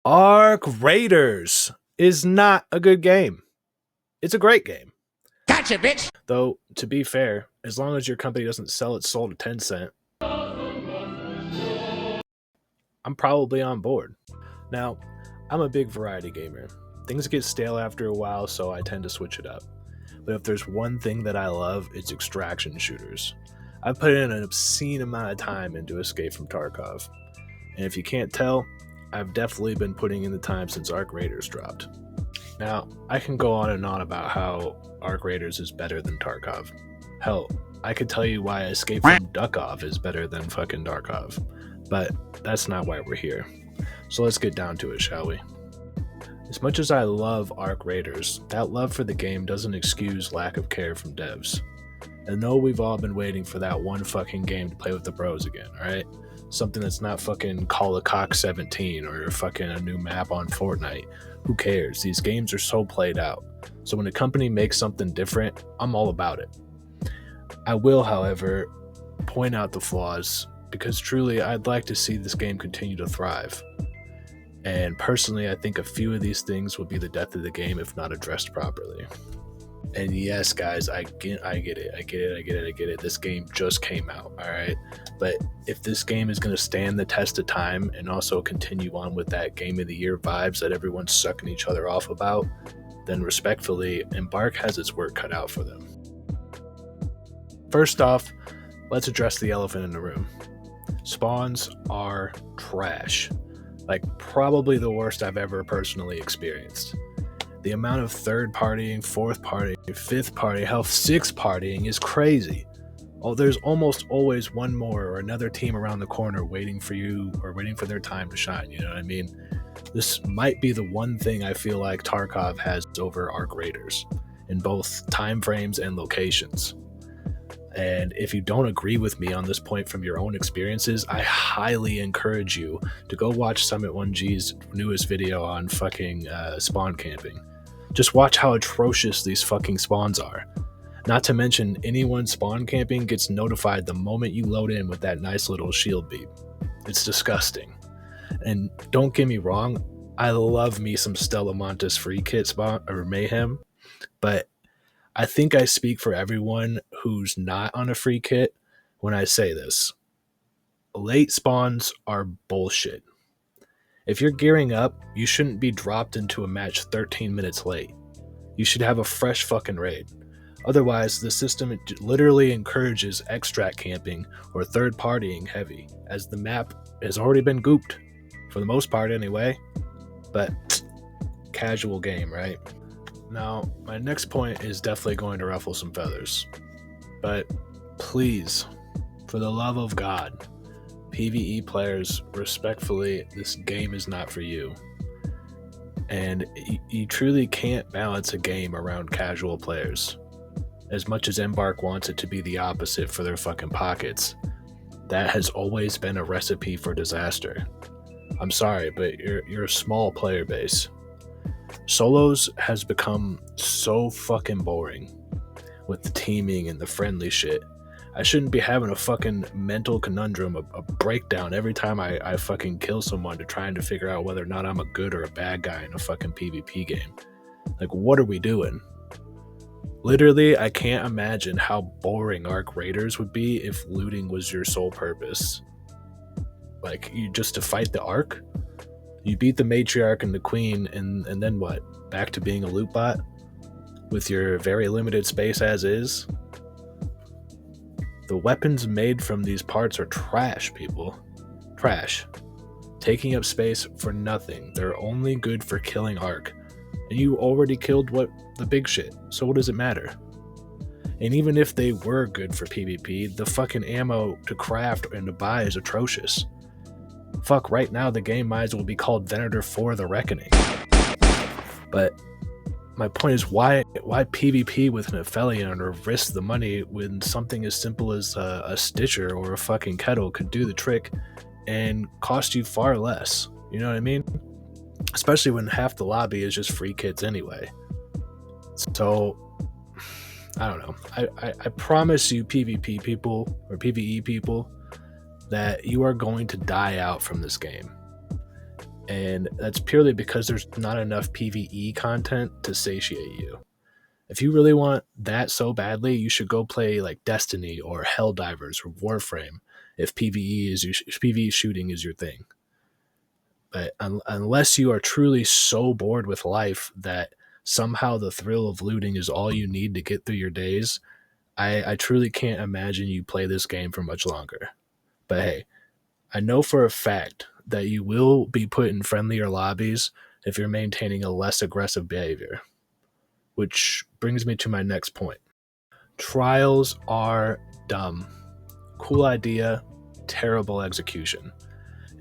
Arc Raiders is not a good game. It's a great game. Gotcha, bitch. Though, to be fair, as long as your company doesn't sell its soul to Tencent, I'm probably on board. Now, I'm a big variety gamer. Things get stale after a while, so I tend to switch it up. But if there's one thing that I love, it's extraction shooters. I've put in an obscene amount of time into Escape from Tarkov. And if you can't tell, I've definitely been putting in the time since Arc Raiders dropped. Now, I can go on and on about how Arc Raiders is better than Tarkov. Hell, I could tell you why Escape from Duckov is better than fucking Tarkov. But that's not why we're here. So let's get down to it, shall we? As much as I love Arc Raiders, that love for the game doesn't excuse lack of care from devs. I know we've all been waiting for that one fucking game to play with the bros again, alright? Something that's not fucking Call of Cock 17 or fucking a new map on Fortnite. Who cares? These games are so played out. So when a company makes something different, I'm all about it. I will, however, point out the flaws because truly I'd like to see this game continue to thrive. And personally, I think a few of these things will be the death of the game if not addressed properly. And yes, guys, I get it. This game just came out, all right? But if this game is going to stand the test of time and also continue on with that Game of the Year vibes that everyone's sucking each other off about, then respectfully, Embark has its work cut out for them. First off, let's address the elephant in the room. Spawns are trash. Like, probably the worst I've ever personally experienced. The amount of third partying, fourth partying, fifth party, hell, sixth partying is crazy. Oh, there's almost always one more or another team around the corner waiting for you or waiting for their time to shine. You know what I mean? This might be the one thing I feel like Tarkov has over Arc Raiders in both time frames and locations. And if you don't agree with me on this point from your own experiences, I highly encourage you to go watch Summit1G's newest video on fucking spawn camping. Just watch how atrocious these fucking spawns are. Not to mention, anyone spawn camping gets notified the moment you load in with that nice little shield beep. It's disgusting. And don't get me wrong, I love me some Stella Montes free kit spawn or mayhem, but I think I speak for everyone who's not on a free kit when I say this. Late spawns are bullshit. If you're gearing up, you shouldn't be dropped into a match 13 minutes late. You should have a fresh fucking raid. Otherwise, the system literally encourages extract camping or third partying heavy, as the map has already been gooped, for the most part anyway. But casual game, right? Now, my next point is definitely going to ruffle some feathers. But please, for the love of God, PvE players, respectfully, this game is not for you. And you truly can't balance a game around casual players. As much as Embark wants it to be the opposite for their fucking pockets, that has always been a recipe for disaster. I'm sorry, but you're a small player base. Solos has become so fucking boring with the teaming and the friendly shit. I shouldn't be having a fucking mental conundrum, a breakdown every time I fucking kill someone to trying to figure out whether or not I'm a good or a bad guy in a fucking PvP game. Like, what are we doing? Literally, I can't imagine how boring Arc Raiders would be if looting was your sole purpose. Like, you just to fight the Arc? You beat the matriarch and the queen, and then what? Back to being a loot bot? With your very limited space as is? The weapons made from these parts are trash, people. Trash. Taking up space for nothing. They're only good for killing Arc. And you already killed the big shit, so what does it matter? And even if they were good for PvP, the fucking ammo to craft and to buy is atrocious. Fuck, right now the game might as well be called Venator 4 The Reckoning. But my point is, why PvP with an Aphelion or risk the money when something as simple as a Stitcher or a fucking Kettle could do the trick and cost you far less? You know what I mean? Especially when half the lobby is just free kits anyway. So, I don't know. I promise you, PvP people or PvE people, that you are going to die out from this game. And that's purely because there's not enough PvE content to satiate you. If you really want that so badly, you should go play like Destiny or Helldivers or Warframe if PvE shooting is your thing. But unless you are truly so bored with life that somehow the thrill of looting is all you need to get through your days, I truly can't imagine you play this game for much longer. But hey, I know for a fact that you will be put in friendlier lobbies if you're maintaining a less aggressive behavior. Which brings me to my next point. Trials are dumb. Cool idea, terrible execution.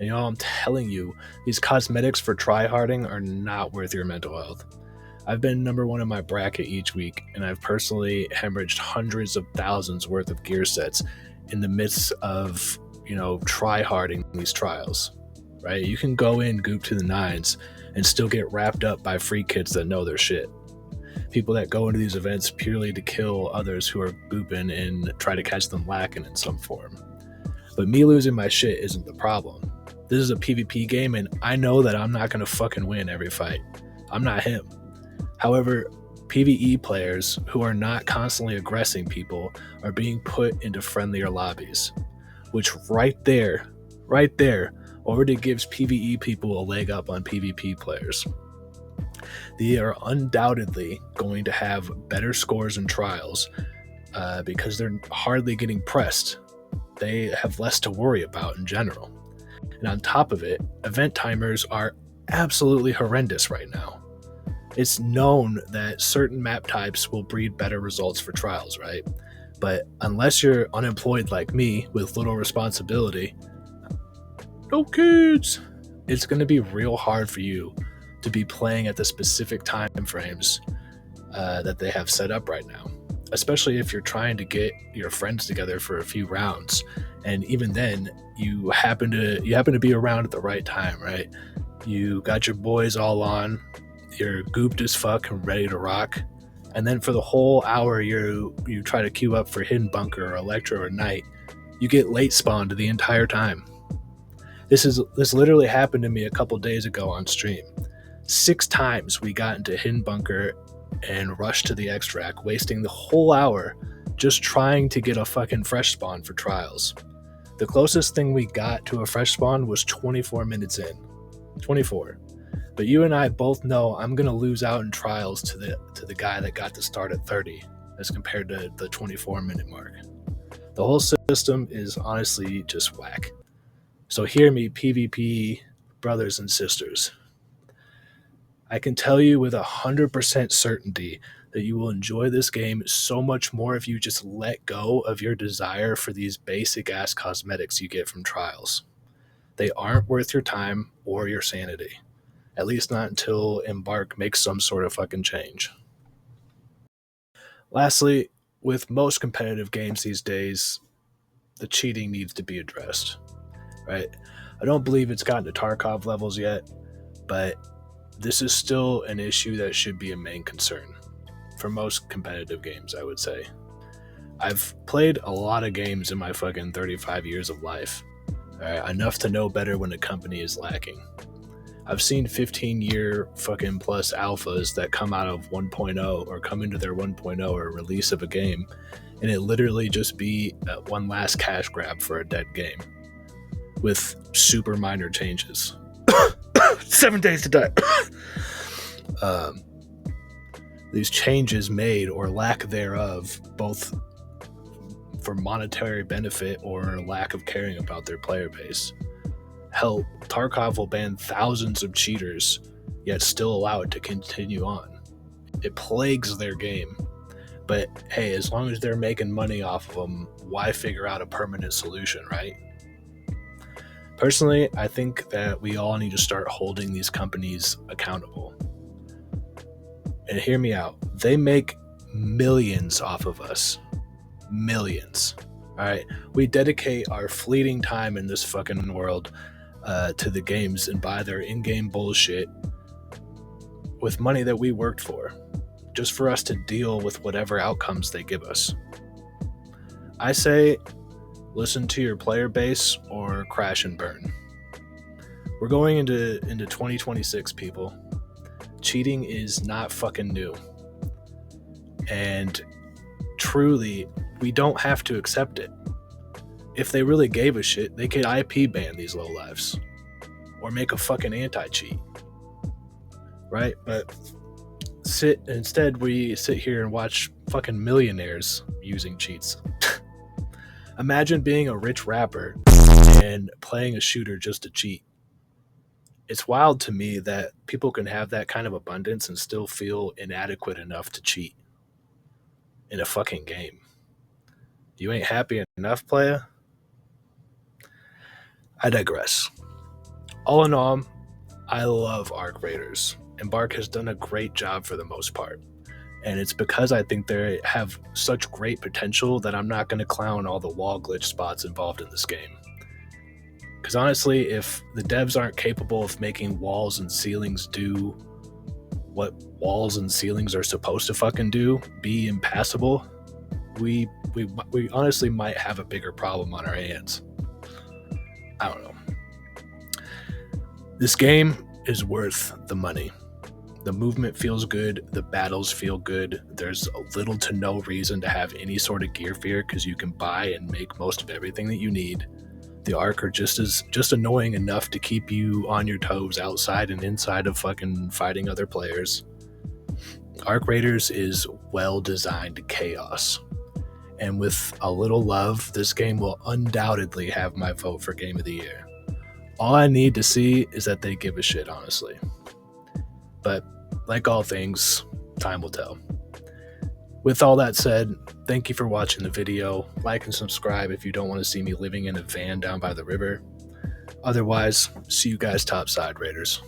And I'm telling you, these cosmetics for tryharding are not worth your mental health. I've been number one in my bracket each week, and I've personally hemorrhaged hundreds of thousands worth of gear sets in the midst of, tryharding these trials, right? You can go in goop to the nines and still get wrapped up by free kids that know their shit. People that go into these events purely to kill others who are gooping and try to catch them lacking in some form. But me losing my shit isn't the problem. This is a PvP game, and I know that I'm not going to fucking win every fight. I'm not him. However, PvE players who are not constantly aggressing people are being put into friendlier lobbies, which right there, already gives PvE people a leg up on PvP players. They are undoubtedly going to have better scores in trials because they're hardly getting pressed. They have less to worry about in general. And on top of it, event timers are absolutely horrendous right now. It's known that certain map types will breed better results for trials, right? But unless you're unemployed like me with little responsibility, no kids, it's going to be real hard for you to be playing at the specific time frames that they have set up right now, especially if you're trying to get your friends together for a few rounds. And even then, you happen to be around at the right time, right? You got your boys all on, you're gooped as fuck and ready to rock. And then for the whole hour you try to queue up for Hidden Bunker or Electro or Night, you get late spawned the entire time. This literally happened to me a couple days ago on stream. 6 times we got into Hidden Bunker and rushed to the extract, wasting the whole hour just trying to get a fucking fresh spawn for trials. The closest thing we got to a fresh spawn was 24 minutes in. 24. But you and I both know I'm going to lose out in trials to the guy that got to start at 30 as compared to the 24-minute mark. The whole system is honestly just whack. So hear me, PvP brothers and sisters. I can tell you with 100% certainty that you will enjoy this game so much more if you just let go of your desire for these basic-ass cosmetics you get from trials. They aren't worth your time or your sanity. At least not until Embark makes some sort of fucking change. Lastly, with most competitive games these days, the cheating needs to be addressed, right? I don't believe it's gotten to Tarkov levels yet, but this is still an issue that should be a main concern for most competitive games, I would say. I've played a lot of games in my fucking 35 years of life, enough to know better when a company is lacking. I've seen 15-year fucking plus alphas that come out of 1.0 or come into their 1.0 or release of a game, and it literally just be one last cash grab for a dead game with super minor changes. 7 days to die. These changes made or lack thereof, both for monetary benefit or lack of caring about their player base. Hell, Tarkov will ban thousands of cheaters, yet still allow it to continue on. It plagues their game. But hey, as long as they're making money off of them, why figure out a permanent solution, right? Personally, I think that we all need to start holding these companies accountable. And hear me out. They make millions off of us. Millions. All right? We dedicate our fleeting time in this fucking world to the games and buy their in-game bullshit with money that we worked for, just for us to deal with whatever outcomes they give us. I say, listen to your player base or crash and burn. We're going into 2026, people. Cheating is not fucking new. And truly, we don't have to accept it. If they really gave a shit, they could IP ban these lowlifes. Or make a fucking anti-cheat. Right? But instead we sit here and watch fucking millionaires using cheats. Imagine being a rich rapper and playing a shooter just to cheat. It's wild to me that people can have that kind of abundance and still feel inadequate enough to cheat in a fucking game. You ain't happy enough, playa? I digress. All in all, I love Arc Raiders, and Bark has done a great job for the most part. And it's because I think they have such great potential that I'm not going to clown all the wall glitch spots involved in this game. Because honestly, if the devs aren't capable of making walls and ceilings do what walls and ceilings are supposed to fucking do, be impassable, we honestly might have a bigger problem on our hands. I don't know. This game is worth the money. The movement feels good, the battles feel good, there's little to no reason to have any sort of gear fear because you can buy and make most of everything that you need. The Arc are just annoying enough to keep you on your toes outside and inside of fucking fighting other players. Arc Raiders is well-designed chaos. And with a little love, this game will undoubtedly have my vote for Game of the Year. All I need to see is that they give a shit, honestly. But like all things, time will tell. With all that said, thank you for watching the video. Like and subscribe if you don't want to see me living in a van down by the river. Otherwise, see you guys topside, Raiders.